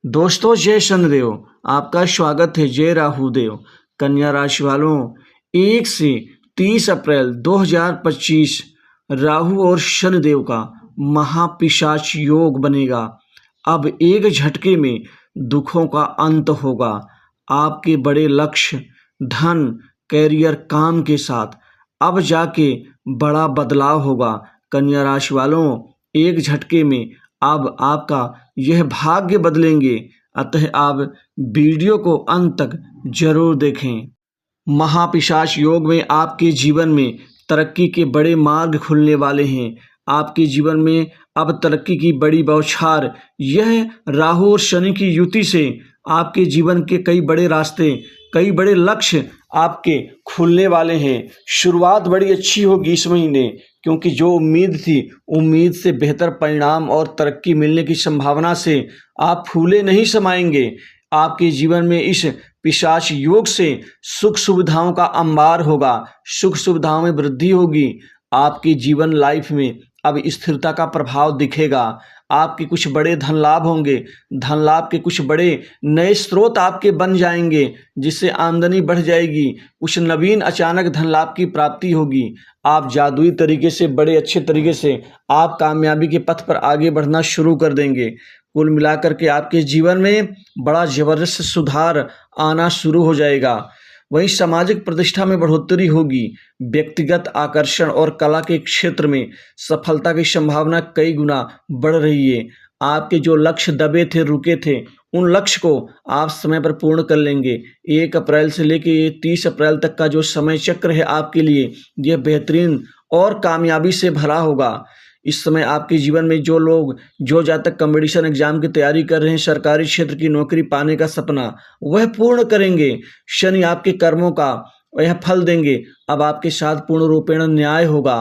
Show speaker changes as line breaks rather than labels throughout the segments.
दोस्तों जय शनिदेव। आपका स्वागत है जय राहुदेव। कन्या राशि वालों 1 से 30 अप्रैल 2025 राहु और शनिदेव का महापिशाच योग बनेगा। अब एक झटके में दुखों का अंत होगा। आपके बड़े लक्ष्य धन कैरियर काम के साथ अब जाके बड़ा बदलाव होगा। कन्या राशि वालों एक झटके में अब आपका यह भाग्य बदलेंगे, अतः आप वीडियो को अंत तक जरूर देखें। महापिशाच योग में आपके जीवन में तरक्की के बड़े मार्ग खुलने वाले हैं। आपके जीवन में अब तरक्की की बड़ी बौछार यह राहु और शनि की युति से आपके जीवन के कई बड़े रास्ते, कई बड़े लक्ष्य आपके खुलने वाले हैं। शुरुआत बड़ी अच्छी होगी इस महीने, क्योंकि जो उम्मीद थी उम्मीद से बेहतर परिणाम और तरक्की मिलने की संभावना से आप फूले नहीं समाएंगे। आपके जीवन में इस पिशाच योग से सुख सुविधाओं का अंबार होगा, सुख सुविधाओं में वृद्धि होगी। आपकी जीवन लाइफ में अब स्थिरता का प्रभाव दिखेगा। आपके कुछ बड़े धन लाभ होंगे, धन लाभ के कुछ बड़े नए स्रोत आपके बन जाएंगे, जिससे आमदनी बढ़ जाएगी। कुछ नवीन अचानक धन लाभ की प्राप्ति होगी। आप जादुई तरीके से, बड़े अच्छे तरीके से आप कामयाबी के पथ पर आगे बढ़ना शुरू कर देंगे। कुल मिलाकर के आपके जीवन में बड़ा जबरदस्त सुधार आना शुरू हो जाएगा। वहीं सामाजिक प्रतिष्ठा में बढ़ोतरी होगी। व्यक्तिगत आकर्षण और कला के क्षेत्र में सफलता की संभावना कई गुना बढ़ रही है। आपके जो लक्ष्य दबे थे, रुके थे, उन लक्ष्य को आप समय पर पूर्ण कर लेंगे। 1 अप्रैल से लेकर 30 अप्रैल तक का जो समय चक्र है आपके लिए, यह बेहतरीन और कामयाबी से भरा होगा। इस समय आपके जीवन में जो लोग, जो जातक कंपटीशन एग्जाम की तैयारी कर रहे हैं, सरकारी क्षेत्र की नौकरी पाने का सपना वह पूर्ण करेंगे। शनि आपके कर्मों का वह फल देंगे। अब आपके साथ पूर्ण रूपेण न्याय होगा।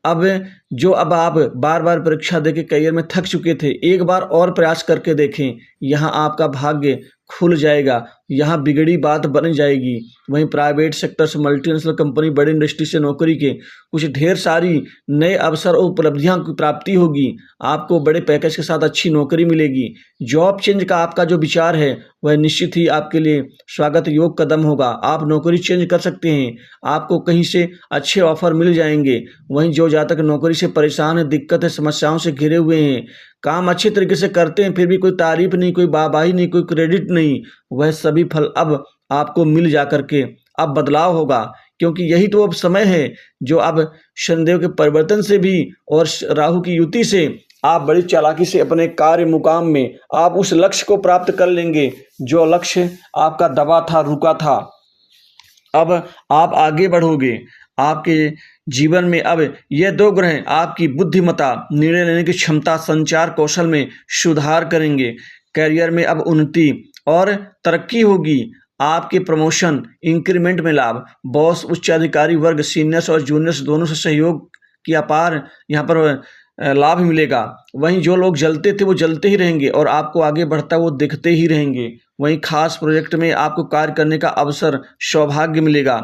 अब आप बार बार परीक्षा देके करियर में थक चुके थे, एक बार और प्रयास करके देखें। यहाँ आपका भाग्य खुल जाएगा, यहाँ बिगड़ी बात बन जाएगी। वहीं प्राइवेट सेक्टर से, मल्टीनेशनल कंपनी, बड़ी इंडस्ट्री से नौकरी के कुछ ढेर सारी नए अवसर और उपलब्धियां की प्राप्ति होगी। आपको बड़े पैकेज के साथ अच्छी नौकरी मिलेगी। जॉब चेंज का आपका जो विचार है वह निश्चित ही आपके लिए स्वागत योग कदम होगा। आप नौकरी चेंज कर सकते हैं, आपको कहीं से अच्छे ऑफर मिल जाएंगे। वहीं जो जातक नौकरी से परेशान है, दिक्कत है, समस्याओं से घिरे हुए हैं, काम अच्छे तरीके से करते हैं फिर भी कोई तारीफ नहीं, कोई वाहवाही नहीं, कोई क्रेडिट नहीं, वह सभी फल अब आपको मिल जा करके अब बदलाव होगा। क्योंकि यही तो अब समय है जो अब शनिदेव के परिवर्तन से भी और राहु की युति से आप बड़ी चालाकी से अपने कार्य मुकाम में आप उस लक्ष्य को प्राप्त कर लेंगे जो लक्ष्य आपका दबा था, रुका था। अब आप आगे बढ़ोगे। आपके जीवन में अब ये 2 ग्रह आपकी बुद्धिमत्ता, निर्णय लेने की क्षमता, संचार कौशल में सुधार करेंगे। करियर में अब उन्नति और तरक्की होगी। आपके प्रमोशन, इंक्रीमेंट में लाभ, बॉस, उच्च अधिकारी वर्ग, सीनियर्स और जूनियर्स दोनों से सहयोग की अपार यहाँ पर लाभ मिलेगा। वहीं जो लोग जलते थे वो जलते ही रहेंगे और आपको आगे बढ़ता वो दिखते ही रहेंगे। वहीं खास प्रोजेक्ट में आपको कार्य करने का अवसर, सौभाग्य मिलेगा।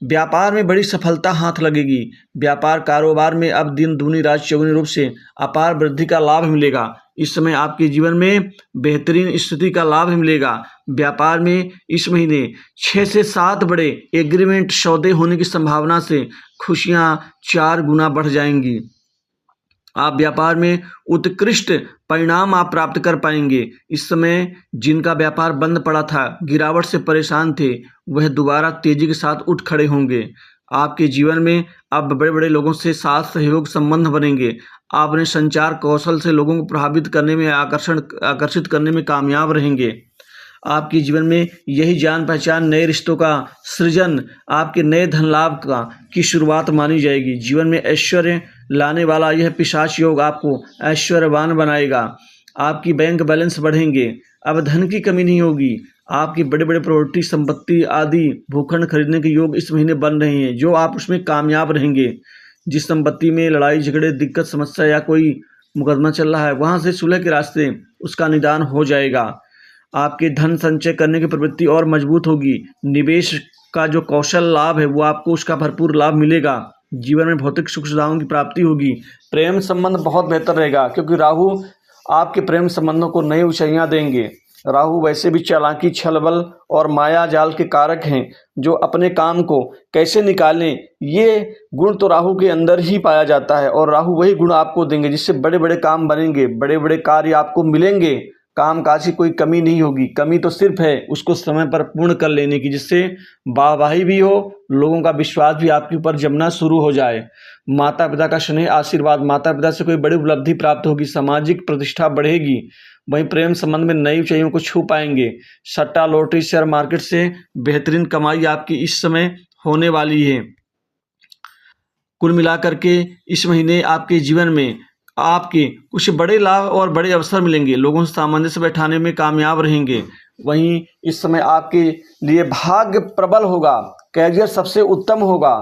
व्यापार में बड़ी सफलता हाथ लगेगी। व्यापार कारोबार में अब दिन दूनी रात चौगुनी रूप से अपार वृद्धि का लाभ मिलेगा। इस समय आपके जीवन में बेहतरीन स्थिति का लाभ मिलेगा। व्यापार में इस महीने 6 से 7 बड़े एग्रीमेंट, सौदे होने की संभावना से खुशियां 4 गुना बढ़ जाएंगी। आप व्यापार में उत्कृष्ट परिणाम आप प्राप्त कर पाएंगे। इस समय जिनका व्यापार बंद पड़ा था, गिरावट से परेशान थे, वह दोबारा तेजी के साथ उठ खड़े होंगे। आपके जीवन में अब बड़े बड़े लोगों से साथ सहयोग संबंध बनेंगे। आप अपने संचार कौशल से लोगों को प्रभावित करने में, आकर्षित करने में कामयाब रहेंगे। आपके जीवन में यही जान पहचान, नए रिश्तों का सृजन, आपके नए धन लाभ का की शुरुआत मानी जाएगी। जीवन में ऐश्वर्य लाने वाला यह पिशाच योग आपको ऐश्वर्यवान बनाएगा। आपकी बैंक बैलेंस बढ़ेंगे। अब धन की कमी नहीं होगी। आपकी बड़े बड़े प्रॉपर्टी, संपत्ति आदि भूखंड खरीदने के योग इस महीने बन रहे हैं, जो आप उसमें कामयाब रहेंगे। जिस संपत्ति में लड़ाई झगड़े, दिक्कत, समस्या या कोई मुकदमा चल रहा है, वहां से सुलह के रास्ते उसका निदान हो जाएगा। आपके धन संचय करने की प्रवृत्ति और मजबूत होगी। निवेश का जो कौशल लाभ है वो आपको उसका भरपूर लाभ मिलेगा। जीवन में भौतिक सुख सुविधाओं की प्राप्ति होगी। प्रेम संबंध बहुत बेहतर रहेगा, क्योंकि राहु आपके प्रेम संबंधों को नई ऊंचाइयां देंगे। राहु वैसे भी चालाकी, छलबल और माया जाल के कारक हैं, जो अपने काम को कैसे निकालें, ये गुण तो राहु के अंदर ही पाया जाता है। और राहु वही गुण आपको देंगे जिससे बड़े बड़े काम बनेंगे, बड़े बड़े कार्य आपको मिलेंगे, कामकाज की कोई कमी नहीं होगी। कमी तो सिर्फ है उसको समय पर पूर्ण कर लेने की, जिससे वाहवाही भी हो, लोगों का विश्वास भी आपके ऊपर जमना शुरू हो जाए। माता पिता का स्नेह, आशीर्वाद, माता पिता से कोई बड़ी उपलब्धि प्राप्त होगी, सामाजिक प्रतिष्ठा बढ़ेगी। वहीं प्रेम संबंध में नई ऊंचाइयों को छू पाएंगे। सट्टा, लॉटरी, शेयर मार्केट से बेहतरीन कमाई आपकी इस समय होने वाली है। कुल मिलाकर के इस महीने आपके जीवन में आपके कुछ बड़े लाभ और बड़े अवसर मिलेंगे। लोगों से सामंजस्य बैठाने में कामयाब रहेंगे। वहीं इस समय आपके लिए भाग्य प्रबल होगा, कैरियर सबसे उत्तम होगा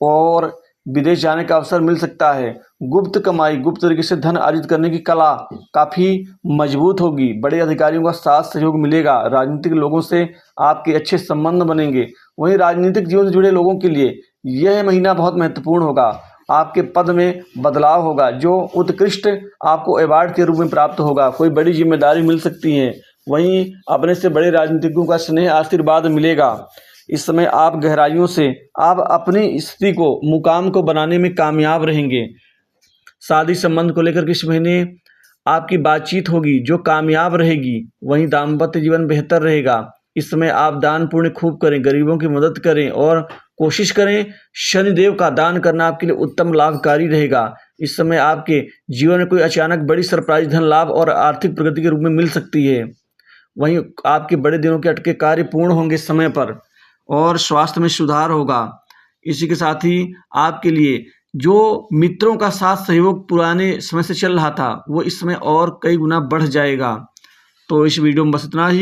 और विदेश जाने का अवसर मिल सकता है। गुप्त कमाई, गुप्त तरीके से धन अर्जित करने की कला काफ़ी मजबूत होगी। बड़े अधिकारियों का साथ सहयोग मिलेगा। राजनीतिक लोगों से आपके अच्छे संबंध बनेंगे। वहीं राजनीतिक जीवन से जुड़े लोगों के लिए यह महीना बहुत महत्वपूर्ण होगा। आपके पद में बदलाव होगा, जो उत्कृष्ट आपको अवार्ड के रूप में प्राप्त होगा। कोई बड़ी जिम्मेदारी मिल सकती है। वहीं अपने से बड़े राजनीतिज्ञों का स्नेह, आशीर्वाद मिलेगा। इस समय आप गहराइयों से आप अपनी स्थिति को, मुकाम को बनाने में कामयाब रहेंगे। शादी संबंध को लेकर इस महीने आपकी बातचीत होगी जो कामयाब रहेगी। वहीं दाम्पत्य जीवन बेहतर रहेगा। इस समय आप दान पुण्य खूब करें, गरीबों की मदद करें और कोशिश करें शनिदेव का दान करना आपके लिए उत्तम लाभकारी रहेगा। इस समय आपके जीवन में कोई अचानक बड़ी सरप्राइज धन लाभ और आर्थिक प्रगति के रूप में मिल सकती है। वहीं आपके बड़े दिनों के अटके कार्य पूर्ण होंगे समय पर और स्वास्थ्य में सुधार होगा। इसी के साथ ही आपके लिए जो मित्रों का साथ सहयोग पुराने समय से चल रहा था, वो इस समय और कई गुना बढ़ जाएगा। तो इस वीडियो में बस इतना ही।